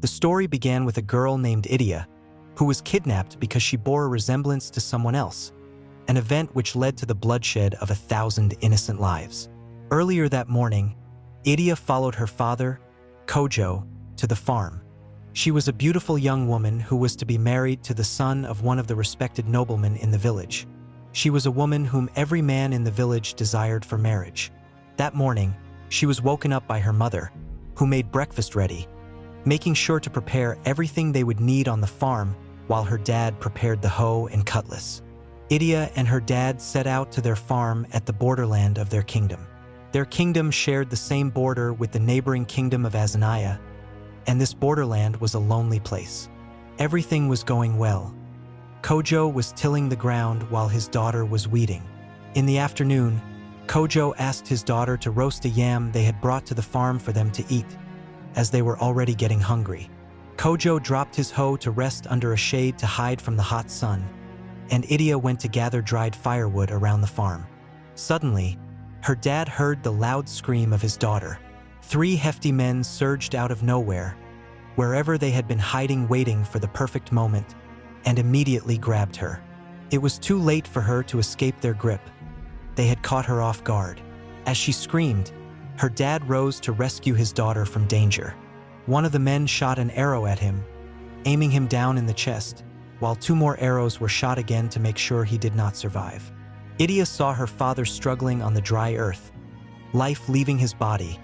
The story began with a girl named Idia, who was kidnapped because she bore a resemblance to someone else, an event which led to the bloodshed of 1,000 innocent lives. Earlier that morning, Idia followed her father, Kojo, to the farm. She was a beautiful young woman who was to be married to the son of one of the respected noblemen in the village. She was a woman whom every man in the village desired for marriage. That morning, she was woken up by her mother, who made breakfast ready, making sure to prepare everything they would need on the farm while her dad prepared the hoe and cutlass. Idia and her dad set out to their farm at the borderland of their kingdom. Their kingdom shared the same border with the neighboring kingdom of Azaniah, and this borderland was a lonely place. Everything was going well. Kojo was tilling the ground while his daughter was weeding. In the afternoon, Kojo asked his daughter to roast a yam they had brought to the farm for them to eat, as they were already getting hungry. Kojo dropped his hoe to rest under a shade to hide from the hot sun, and Idia went to gather dried firewood around the farm. Suddenly, her dad heard the loud scream of his daughter. 3 hefty men surged out of nowhere, wherever they had been hiding, waiting for the perfect moment, and immediately grabbed her. It was too late for her to escape their grip. They had caught her off guard. As she screamed, her dad rose to rescue his daughter from danger. One of the men shot an arrow at him, aiming him down in the chest, while 2 more arrows were shot again to make sure he did not survive. Idia saw her father struggling on the dry earth, life leaving his body,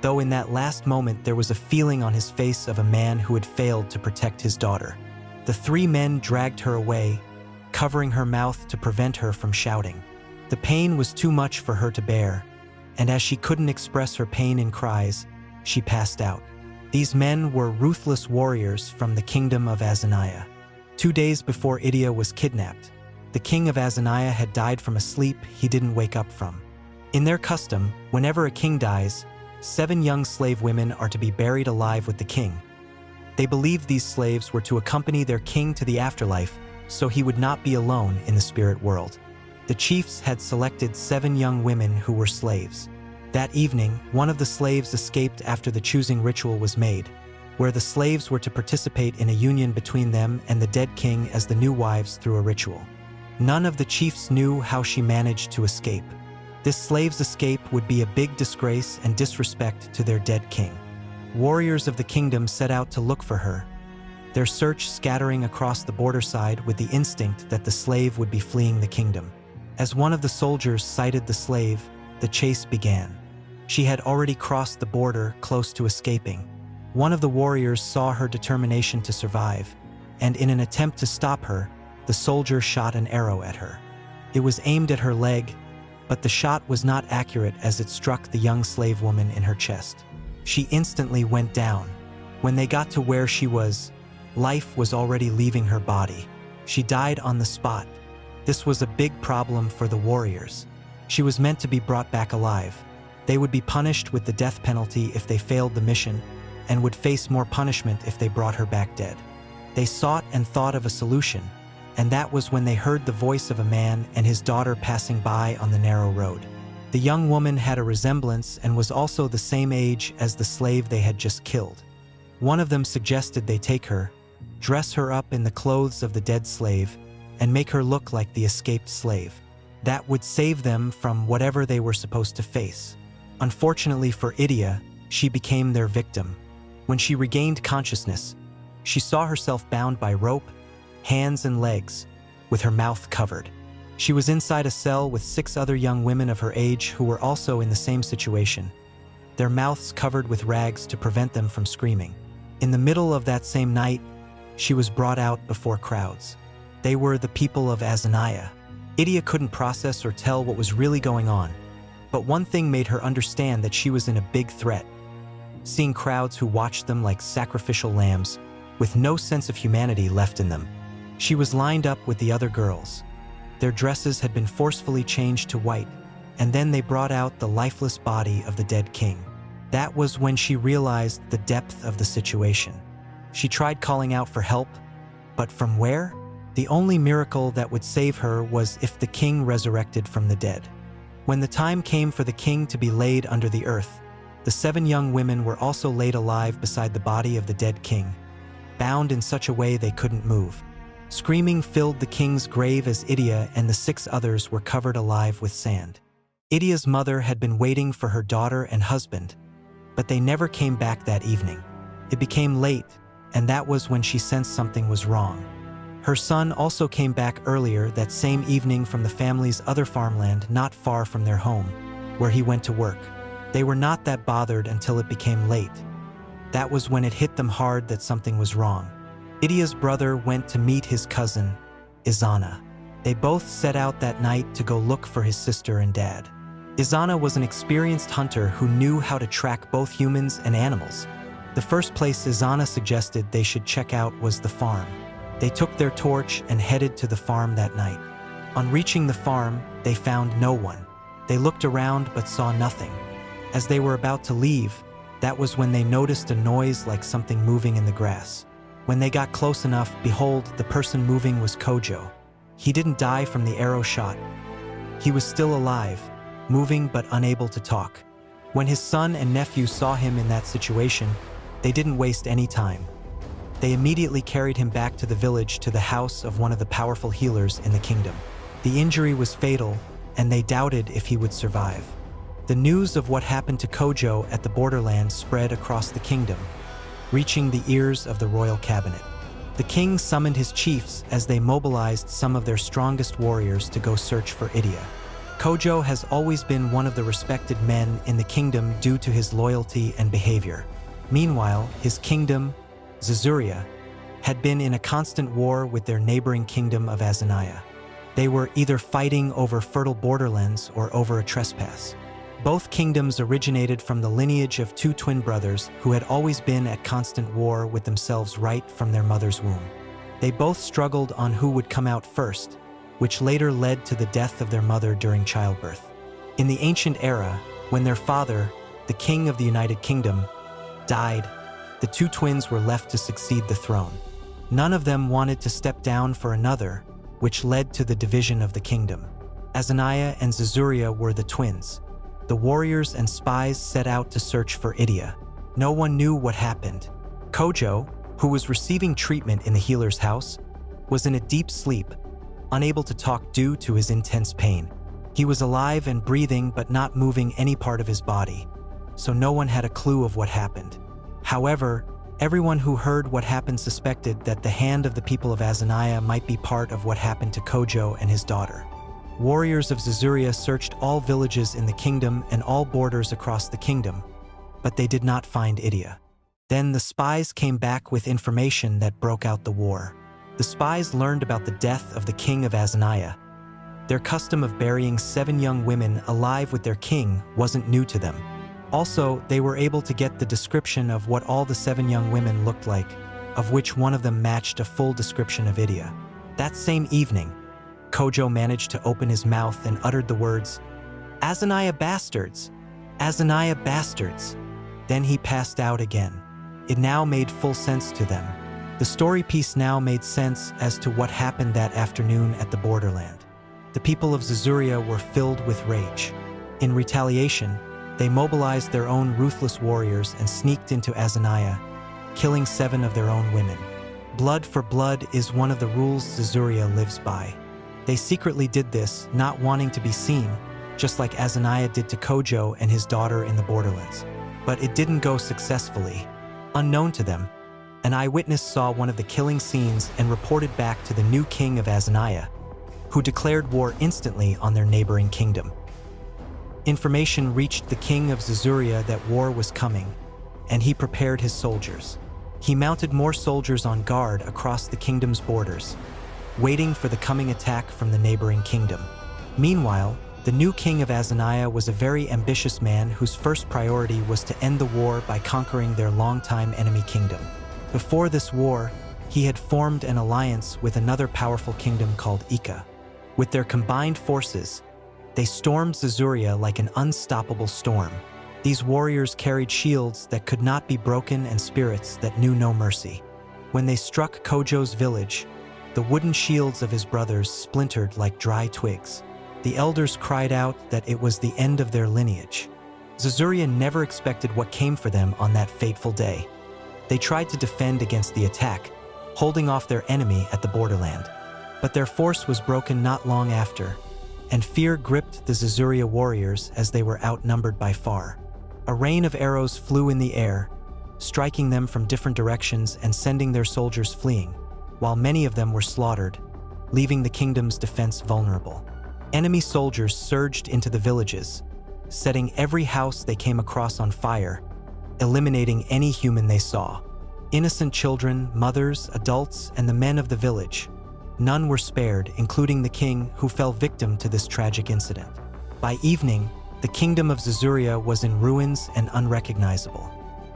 though in that last moment there was a feeling on his face of a man who had failed to protect his daughter. The 3 men dragged her away, covering her mouth to prevent her from shouting. The pain was too much for her to bear, and as she couldn't express her pain in cries, she passed out. These men were ruthless warriors from the kingdom of Azaniah. 2 days before Idia was kidnapped, the king of Azaniah had died from a sleep he didn't wake up from. In their custom, whenever a king dies, 7 young slave women are to be buried alive with the king. They believed these slaves were to accompany their king to the afterlife so he would not be alone in the spirit world. The chiefs had selected 7 young women who were slaves. That evening, one of the slaves escaped after the choosing ritual was made, where the slaves were to participate in a union between them and the dead king as the new wives through a ritual. None of the chiefs knew how she managed to escape. This slave's escape would be a big disgrace and disrespect to their dead king. Warriors of the kingdom set out to look for her, their search scattering across the border side with the instinct that the slave would be fleeing the kingdom. As one of the soldiers sighted the slave, the chase began. She had already crossed the border, close to escaping. One of the warriors saw her determination to survive, and in an attempt to stop her, the soldier shot an arrow at her. It was aimed at her leg, but the shot was not accurate as it struck the young slave woman in her chest. She instantly went down. When they got to where she was, life was already leaving her body. She died on the spot. This was a big problem for the warriors. She was meant to be brought back alive. They would be punished with the death penalty if they failed the mission, and would face more punishment if they brought her back dead. They sought and thought of a solution, and that was when they heard the voice of a man and his daughter passing by on the narrow road. The young woman had a resemblance and was also the same age as the slave they had just killed. One of them suggested they take her, dress her up in the clothes of the dead slave, and make her look like the escaped slave. That would save them from whatever they were supposed to face. Unfortunately for Idia, she became their victim. When she regained consciousness, she saw herself bound by rope, hands and legs, with her mouth covered. She was inside a cell with 6 other young women of her age who were also in the same situation, their mouths covered with rags to prevent them from screaming. In the middle of that same night, she was brought out before crowds. They were the people of Azaniah. Idia couldn't process or tell what was really going on, but one thing made her understand that she was in a big threat. Seeing crowds who watched them like sacrificial lambs, with no sense of humanity left in them. She was lined up with the other girls. Their dresses had been forcefully changed to white, and then they brought out the lifeless body of the dead king. That was when she realized the depth of the situation. She tried calling out for help, but from where? The only miracle that would save her was if the king resurrected from the dead. When the time came for the king to be laid under the earth, the The 7 young women were also laid alive beside the body of the dead king, bound in such a way they couldn't move. Screaming filled the king's grave as Idia and the 6 others were covered alive with sand. Idia's mother had been waiting for her daughter and husband, but they never came back that evening. It became late, and that was when she sensed something was wrong. Her son also came back earlier that same evening from the family's other farmland not far from their home, where he went to work. They were not that bothered until it became late. That was when it hit them hard that something was wrong. Idia's brother went to meet his cousin, Azaniah. They both set out that night to go look for his sister and dad. Azaniah was an experienced hunter who knew how to track both humans and animals. The first place Azaniah suggested they should check out was the farm. They took their torch and headed to the farm that night. On reaching the farm, they found no one. They looked around but saw nothing. As they were about to leave, that was when they noticed a noise like something moving in the grass. When they got close enough, behold, the person moving was Kojo. He didn't die from the arrow shot. He was still alive, moving but unable to talk. When his son and nephew saw him in that situation, they didn't waste any time. They immediately carried him back to the village to the house of one of the powerful healers in the kingdom. The injury was fatal, and they doubted if he would survive. The news of what happened to Kojo at the borderlands spread across the kingdom, reaching the ears of the royal cabinet. The king summoned his chiefs as they mobilized some of their strongest warriors to go search for Idia. Kojo has always been one of the respected men in the kingdom due to his loyalty and behavior. Meanwhile, his kingdom, Zura, had been in a constant war with their neighboring kingdom of Azaniah. They were either fighting over fertile borderlands or over a trespass. Both kingdoms originated from the lineage of 2 twin brothers who had always been at constant war with themselves right from their mother's womb. They both struggled on who would come out first, which later led to the death of their mother during childbirth. In the ancient era, when their father, the king of the United Kingdom, died, the 2 twins were left to succeed the throne. None of them wanted to step down for another, which led to the division of the kingdom. Azaniah and Zura were the twins. The warriors and spies set out to search for Idia. No one knew what happened. Kojo, who was receiving treatment in the healer's house, was in a deep sleep, unable to talk due to his intense pain. He was alive and breathing but not moving any part of his body, so no one had a clue of what happened. However, everyone who heard what happened suspected that the hand of the people of Azaniah might be part of what happened to Kojo and his daughter. Warriors of Zura searched all villages in the kingdom and all borders across the kingdom, but they did not find Idia. Then the spies came back with information that broke out the war. The spies learned about the death of the king of Azaniah. Their custom of burying 7 young women alive with their king wasn't new to them. Also, they were able to get the description of what all the 7 young women looked like, of which one of them matched a full description of Idia. That same evening, Kojo managed to open his mouth and uttered the words, "Azaniah bastards! Azaniah bastards!" Then he passed out again. It now made full sense to them. The story piece now made sense as to what happened that afternoon at the borderland. The people of Zura were filled with rage. In retaliation, they mobilized their own ruthless warriors and sneaked into Azaniah, killing 7 of their own women. Blood for blood is one of the rules Zura lives by. They secretly did this, not wanting to be seen, just like Azaniah did to Kojo and his daughter in the borderlands. But it didn't go successfully. Unknown to them, an eyewitness saw one of the killing scenes and reported back to the new king of Azaniah, who declared war instantly on their neighboring kingdom. Information reached the king of Zura that war was coming, and he prepared his soldiers. He mounted more soldiers on guard across the kingdom's borders, waiting for the coming attack from the neighboring kingdom. Meanwhile, the new king of Azaniah was a very ambitious man whose first priority was to end the war by conquering their longtime enemy kingdom. Before this war, he had formed an alliance with another powerful kingdom called Idia. With their combined forces, they stormed Zura like an unstoppable storm. These warriors carried shields that could not be broken and spirits that knew no mercy. When they struck Kojo's village, the wooden shields of his brothers splintered like dry twigs. The elders cried out that it was the end of their lineage. Zura never expected what came for them on that fateful day. They tried to defend against the attack, holding off their enemy at the borderland. But their force was broken not long after, and fear gripped the Zura warriors as they were outnumbered by far. A rain of arrows flew in the air, striking them from different directions and sending their soldiers fleeing, while many of them were slaughtered, leaving the kingdom's defense vulnerable. Enemy soldiers surged into the villages, setting every house they came across on fire, eliminating any human they saw. Innocent children, mothers, adults, and the men of the village. None were spared, including the king, who fell victim to this tragic incident. By evening, the kingdom of Zura was in ruins and unrecognizable.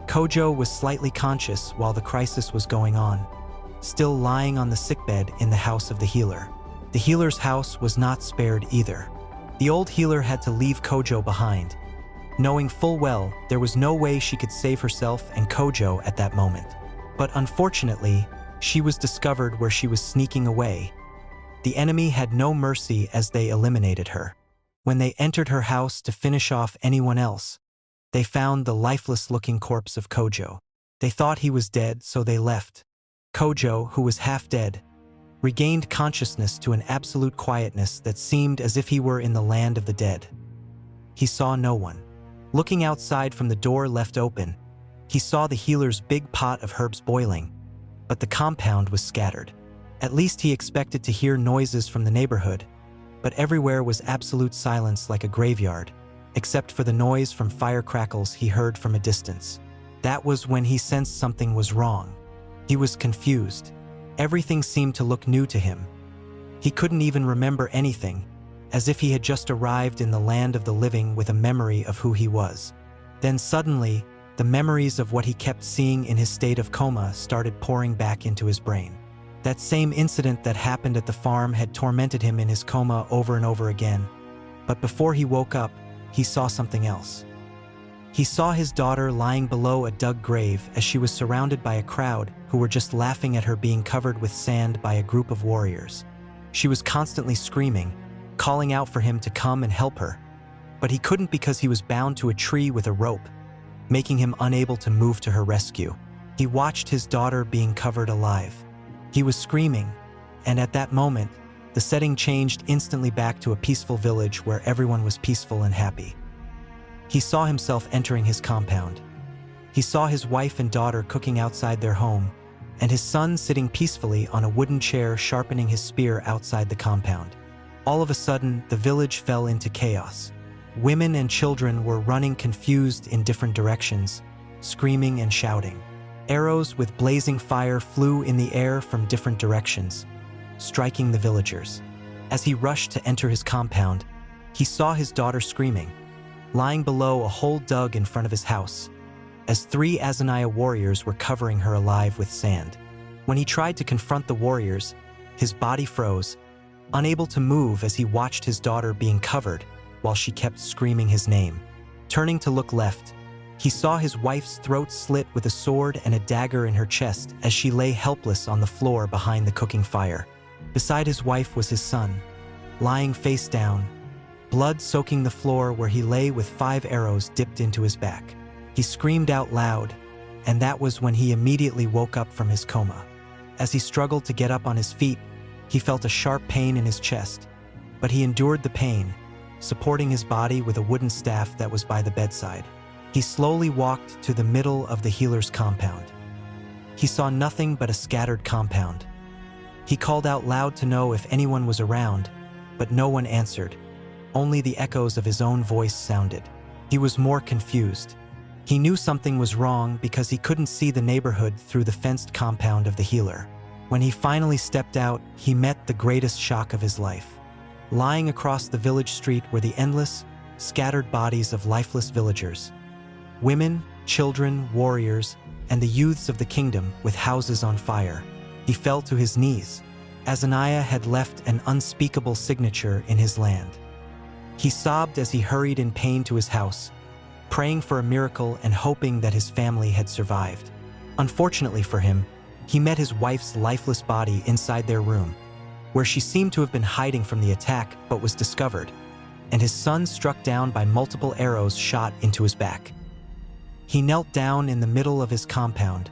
Kojo was slightly conscious while the crisis was going on, still lying on the sickbed in the house of the healer. The healer's house was not spared either. The old healer had to leave Kojo behind, knowing full well there was no way she could save herself and Kojo at that moment. But unfortunately, she was discovered where she was sneaking away. The enemy had no mercy as they eliminated her. When they entered her house to finish off anyone else, they found the lifeless-looking corpse of Kojo. They thought he was dead, so they left. Kojo, who was half dead, regained consciousness to an absolute quietness that seemed as if he were in the land of the dead. He saw no one. Looking outside from the door left open, he saw the healer's big pot of herbs boiling, but the compound was scattered. At least he expected to hear noises from the neighborhood, but everywhere was absolute silence like a graveyard, except for the noise from fire crackles he heard from a distance. That was when he sensed something was wrong. He was confused. Everything seemed to look new to him. He couldn't even remember anything, as if he had just arrived in the land of the living with a memory of who he was. Then suddenly, the memories of what he kept seeing in his state of coma started pouring back into his brain. That same incident that happened at the farm had tormented him in his coma over and over again. But before he woke up, he saw something else. He saw his daughter lying below a dug grave as she was surrounded by a crowd who were just laughing at her being covered with sand by a group of warriors. She was constantly screaming, calling out for him to come and help her. But he couldn't because he was bound to a tree with a rope, making him unable to move to her rescue. He watched his daughter being covered alive. He was screaming, and at that moment, the setting changed instantly back to a peaceful village where everyone was peaceful and happy. He saw himself entering his compound. He saw his wife and daughter cooking outside their home, and his son sitting peacefully on a wooden chair sharpening his spear outside the compound. All of a sudden, the village fell into chaos. Women and children were running confused in different directions, screaming and shouting. Arrows with blazing fire flew in the air from different directions, striking the villagers. As he rushed to enter his compound, he saw his daughter screaming, lying below a hole dug in front of his house, as 3 Azaniah warriors were covering her alive with sand. When he tried to confront the warriors, his body froze, unable to move as he watched his daughter being covered while she kept screaming his name. Turning to look left, he saw his wife's throat slit with a sword and a dagger in her chest as she lay helpless on the floor behind the cooking fire. Beside his wife was his son, lying face down, blood soaking the floor where he lay with 5 arrows dipped into his back. He screamed out loud, and that was when he immediately woke up from his coma. As he struggled to get up on his feet, he felt a sharp pain in his chest, but he endured the pain, supporting his body with a wooden staff that was by the bedside. He slowly walked to the middle of the healer's compound. He saw nothing but a scattered compound. He called out loud to know if anyone was around, but no one answered. Only the echoes of his own voice sounded. He was more confused. He knew something was wrong because he couldn't see the neighborhood through the fenced compound of the healer. When he finally stepped out, he met the greatest shock of his life. Lying across the village street were the endless, scattered bodies of lifeless villagers. Women, children, warriors, and the youths of the kingdom with houses on fire. He fell to his knees. Azaniah had left an unspeakable signature in his land. He sobbed as he hurried in pain to his house, praying for a miracle and hoping that his family had survived. Unfortunately for him, he met his wife's lifeless body inside their room, where she seemed to have been hiding from the attack but was discovered. and his son struck down by multiple arrows shot into his back. He knelt down in the middle of his compound,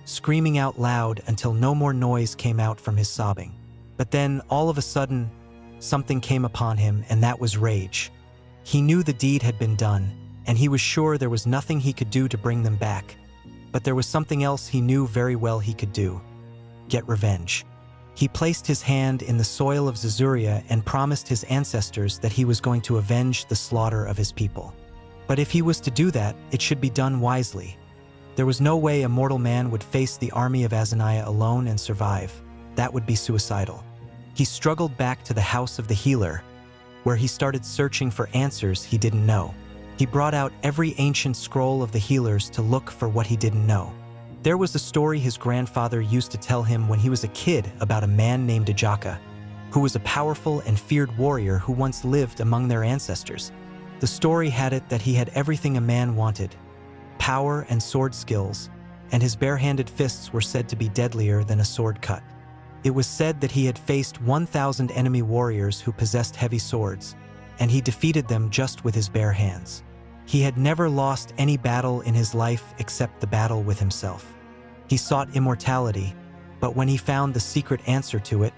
screaming out loud until no more noise came out from his sobbing. But then, all of a sudden, something came upon him, and that was rage. He knew the deed had been done, and he was sure there was nothing he could do to bring them back. But there was something else he knew very well he could do: get revenge. He placed his hand in the soil of Zura and promised his ancestors that he was going to avenge the slaughter of his people. But if he was to do that, it should be done wisely. There was no way a mortal man would face the army of Azaniah alone and survive. That would be suicidal. He struggled back to the house of the healer, where he started searching for answers he didn't know. He brought out every ancient scroll of the healers to look for what he didn't know. There was a story his grandfather used to tell him when he was a kid about a man named Idia, who was a powerful and feared warrior who once lived among their ancestors. The story had it that he had everything a man wanted: power and sword skills, and his bare-handed fists were said to be deadlier than a sword cut. It was said that he had faced 1,000 enemy warriors who possessed heavy swords, and he defeated them just with his bare hands. He had never lost any battle in his life except the battle with himself. He sought immortality, but when he found the secret answer to it,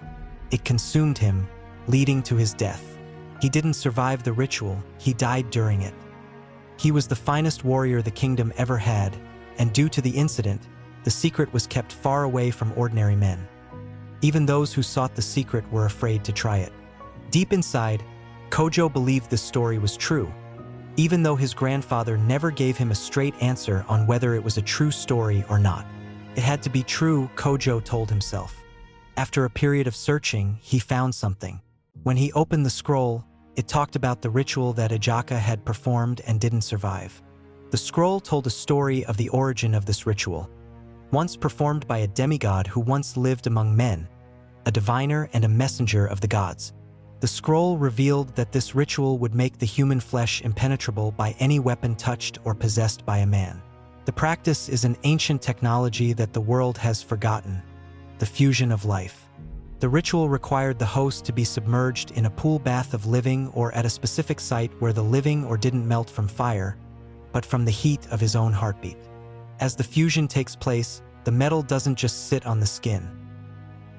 it consumed him, leading to his death. He didn't survive the ritual, he died during it. He was the finest warrior the kingdom ever had, and due to the incident, the secret was kept far away from ordinary men. Even those who sought the secret were afraid to try it. Deep inside, Kojo believed this story was true, even though his grandfather never gave him a straight answer on whether it was a true story or not. It had to be true, Kojo told himself. After a period of searching, he found something. When he opened the scroll, it talked about the ritual that Idia had performed and didn't survive. The scroll told a story of the origin of this ritual, once performed by a demigod who once lived among men, a diviner and a messenger of the gods. The scroll revealed that this ritual would make the human flesh impenetrable by any weapon touched or possessed by a man. The practice is an ancient technology that the world has forgotten: the fusion of life. The ritual required the host to be submerged in a pool bath of living or at a specific site where the living or didn't melt from fire, but from the heat of his own heartbeat. As the fusion takes place, the metal doesn't just sit on the skin.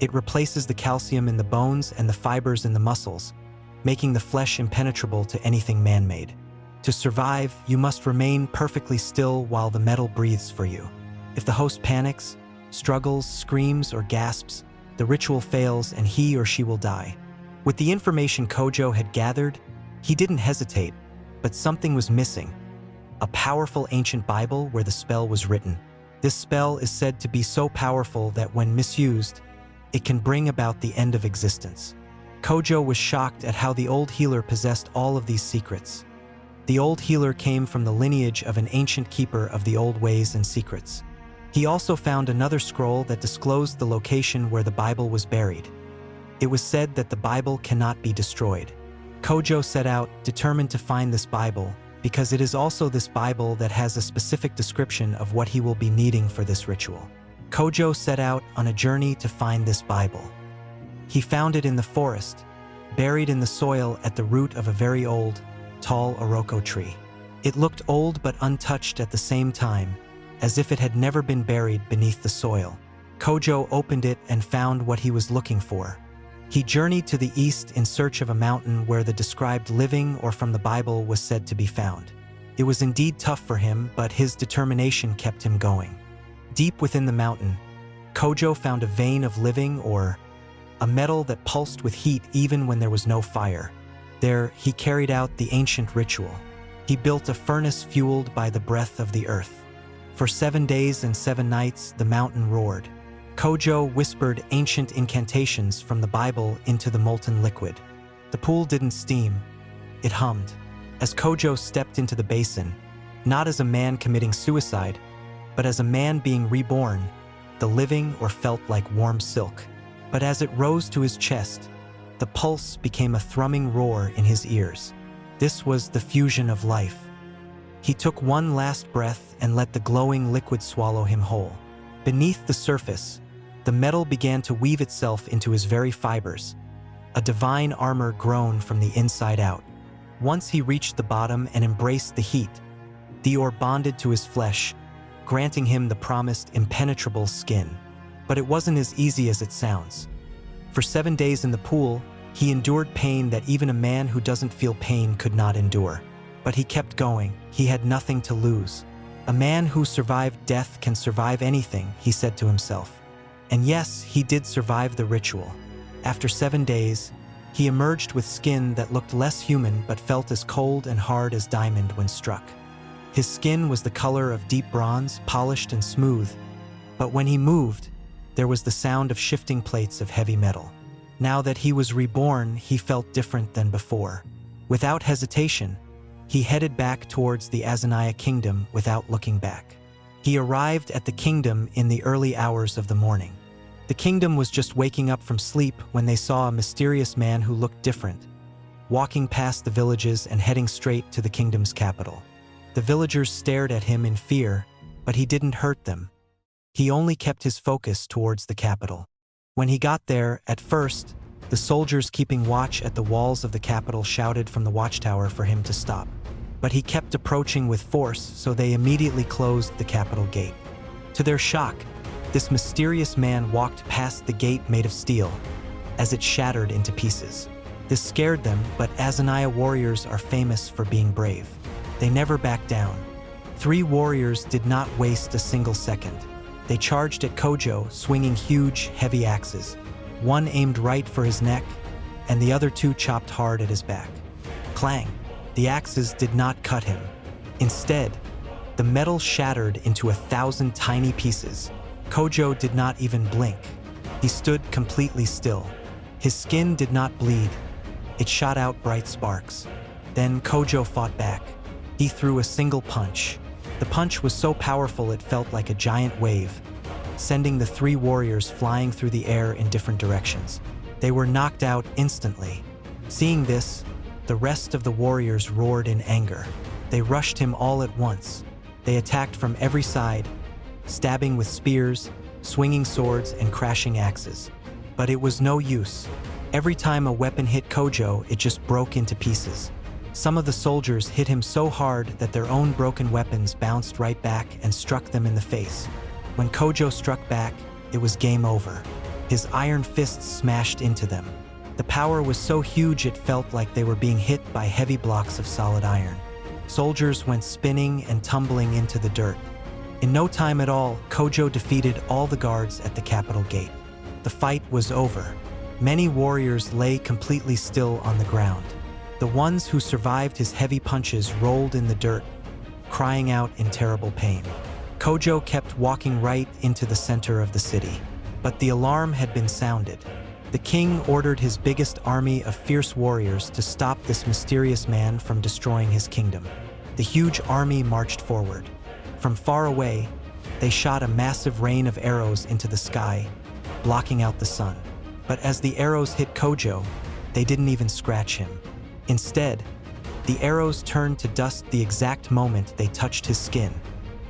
It replaces the calcium in the bones and the fibers in the muscles, making the flesh impenetrable to anything man-made. To survive, you must remain perfectly still while the metal breathes for you. If the host panics, struggles, screams, or gasps, the ritual fails and he or she will die. With the information Kojo had gathered, he didn't hesitate, but something was missing: a powerful ancient Bible where the spell was written. This spell is said to be so powerful that when misused, it can bring about the end of existence. Kojo was shocked at how the old healer possessed all of these secrets. The old healer came from the lineage of an ancient keeper of the old ways and secrets. He also found another scroll that disclosed the location where the Bible was buried. It was said that the Bible cannot be destroyed. Kojo set out, determined to find this Bible, because it is also this Bible that has a specific description of what he will be needing for this ritual. Kojo set out on a journey to find this Bible. He found it in the forest, buried in the soil at the root of a very old, tall Iroko tree. It looked old but untouched at the same time, as if it had never been buried beneath the soil. Kojo opened it and found what he was looking for. He journeyed to the east in search of a mountain where the described living or from the Bible was said to be found. It was indeed tough for him, but his determination kept him going. Deep within the mountain, Kojo found a vein of living, or a metal that pulsed with heat even when there was no fire. There, he carried out the ancient ritual. He built a furnace fueled by the breath of the earth. For 7 days and 7 nights, the mountain roared. Kojo whispered ancient incantations from the Bible into the molten liquid. The pool didn't steam, it hummed. As Kojo stepped into the basin, not as a man committing suicide, but as a man being reborn, the living or felt like warm silk. But as it rose to his chest, the pulse became a thrumming roar in his ears. This was the fusion of life. He took one last breath and let the glowing liquid swallow him whole. Beneath the surface, the metal began to weave itself into his very fibers, a divine armor grown from the inside out. Once he reached the bottom and embraced the heat, the ore bonded to his flesh, granting him the promised impenetrable skin. But it wasn't as easy as it sounds. For 7 days in the pool, he endured pain that even a man who doesn't feel pain could not endure. But he kept going. He had nothing to lose. A man who survived death can survive anything, he said to himself. And yes, he did survive the ritual. After 7 days, he emerged with skin that looked less human but felt as cold and hard as diamond when struck. His skin was the color of deep bronze, polished and smooth, but when he moved, there was the sound of shifting plates of heavy metal. Now that he was reborn, he felt different than before. Without hesitation, he headed back towards the Azaniah kingdom without looking back. He arrived at the kingdom in the early hours of the morning. The kingdom was just waking up from sleep when they saw a mysterious man who looked different, walking past the villages and heading straight to the kingdom's capital. The villagers stared at him in fear, but he didn't hurt them. He only kept his focus towards the capital. When he got there, at first, the soldiers keeping watch at the walls of the capital shouted from the watchtower for him to stop. But he kept approaching with force, so they immediately closed the capital gate. To their shock, this mysterious man walked past the gate made of steel, as it shattered into pieces. This scared them, but Azaniah warriors are famous for being brave. They never backed down. 3 warriors did not waste a single second. They charged at Kojo, swinging huge, heavy axes. One aimed right for his neck, and the other 2 chopped hard at his back. Clang! The axes did not cut him. Instead, the metal shattered into 1,000 tiny pieces. Kojo did not even blink. He stood completely still. His skin did not bleed. It shot out bright sparks. Then Kojo fought back. He threw a single punch. The punch was so powerful it felt like a giant wave, sending the 3 warriors flying through the air in different directions. They were knocked out instantly. Seeing this, the rest of the warriors roared in anger. They rushed him all at once. They attacked from every side, stabbing with spears, swinging swords, and crashing axes. But it was no use. Every time a weapon hit Kojo, it just broke into pieces. Some of the soldiers hit him so hard that their own broken weapons bounced right back and struck them in the face. When Kojo struck back, it was game over. His iron fists smashed into them. The power was so huge it felt like they were being hit by heavy blocks of solid iron. Soldiers went spinning and tumbling into the dirt. In no time at all, Kojo defeated all the guards at the capital gate. The fight was over. Many warriors lay completely still on the ground. The ones who survived his heavy punches rolled in the dirt, crying out in terrible pain. Kojo kept walking right into the center of the city. But the alarm had been sounded. The king ordered his biggest army of fierce warriors to stop this mysterious man from destroying his kingdom. The huge army marched forward. From far away, they shot a massive rain of arrows into the sky, blocking out the sun. But as the arrows hit Kojo, they didn't even scratch him. Instead, the arrows turned to dust the exact moment they touched his skin.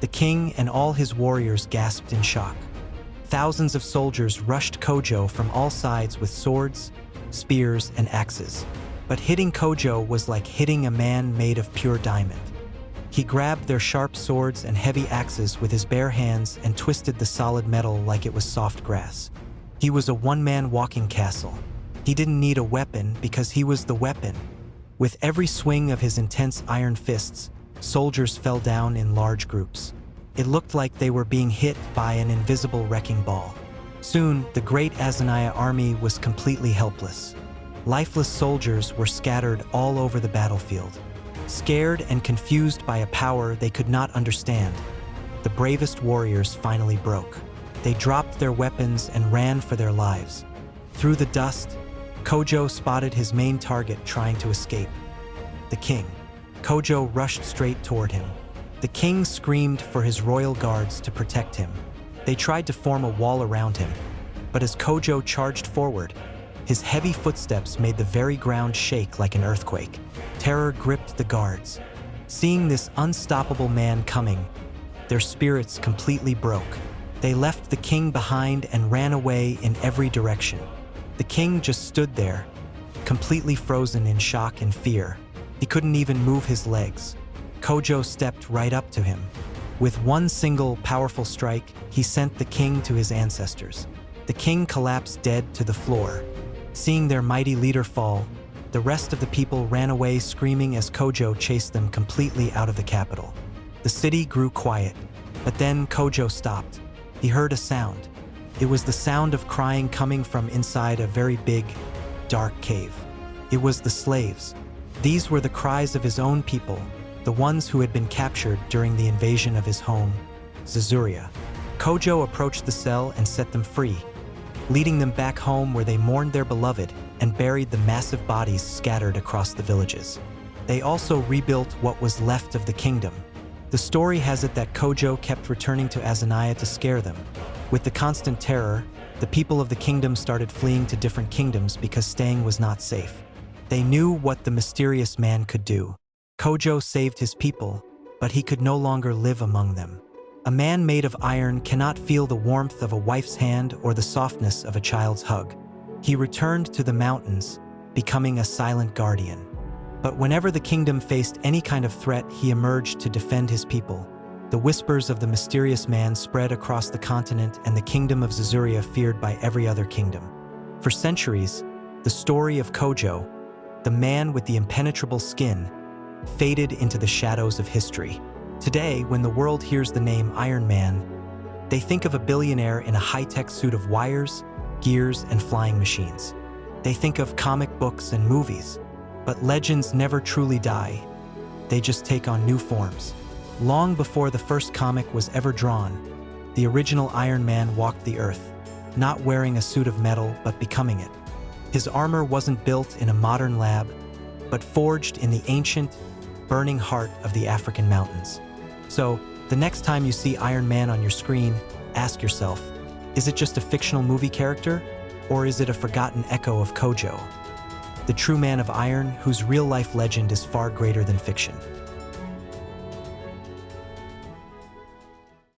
The king and all his warriors gasped in shock. Thousands of soldiers rushed Kojo from all sides with swords, spears, and axes. But hitting Kojo was like hitting a man made of pure diamond. He grabbed their sharp swords and heavy axes with his bare hands and twisted the solid metal like it was soft grass. He was a one-man walking castle. He didn't need a weapon because he was the weapon. With every swing of his intense iron fists, soldiers fell down in large groups. It looked like they were being hit by an invisible wrecking ball. Soon, the great Azaniah army was completely helpless. Lifeless soldiers were scattered all over the battlefield. Scared and confused by a power they could not understand, the bravest warriors finally broke. They dropped their weapons and ran for their lives. Through the dust, Kojo spotted his main target trying to escape. The king. Kojo rushed straight toward him. The king screamed for his royal guards to protect him. They tried to form a wall around him, but as Kojo charged forward, his heavy footsteps made the very ground shake like an earthquake. Terror gripped the guards. Seeing this unstoppable man coming, their spirits completely broke. They left the king behind and ran away in every direction. The king just stood there, completely frozen in shock and fear. He couldn't even move his legs. Kojo stepped right up to him. With one single, powerful strike, he sent the king to his ancestors. The king collapsed dead to the floor. Seeing their mighty leader fall, the rest of the people ran away screaming as Kojo chased them completely out of the capital. The city grew quiet, but then Kojo stopped. He heard a sound. It was the sound of crying coming from inside a very big, dark cave. It was the slaves. These were the cries of his own people, the ones who had been captured during the invasion of his home, Zura. Kojo approached the cell and set them free, leading them back home where they mourned their beloved and buried the massive bodies scattered across the villages. They also rebuilt what was left of the kingdom. The story has it that Kojo kept returning to Azaniah to scare them. With the constant terror, the people of the kingdom started fleeing to different kingdoms because staying was not safe. They knew what the mysterious man could do. Kojo saved his people, but he could no longer live among them. A man made of iron cannot feel the warmth of a wife's hand or the softness of a child's hug. He returned to the mountains, becoming a silent guardian. But whenever the kingdom faced any kind of threat, he emerged to defend his people. The whispers of the mysterious man spread across the continent, and the kingdom of Zura feared by every other kingdom. For centuries, the story of Kojo, the man with the impenetrable skin, faded into the shadows of history. Today, when the world hears the name Iron Man, they think of a billionaire in a high-tech suit of wires, gears, and flying machines. They think of comic books and movies, but legends never truly die. They just take on new forms. Long before the first comic was ever drawn, the original Iron Man walked the earth, not wearing a suit of metal, but becoming it. His armor wasn't built in a modern lab, but forged in the ancient, burning heart of the African mountains. So, the next time you see Iron Man on your screen, ask yourself, is it just a fictional movie character, or is it a forgotten echo of Kojo, the true man of iron whose real-life legend is far greater than fiction?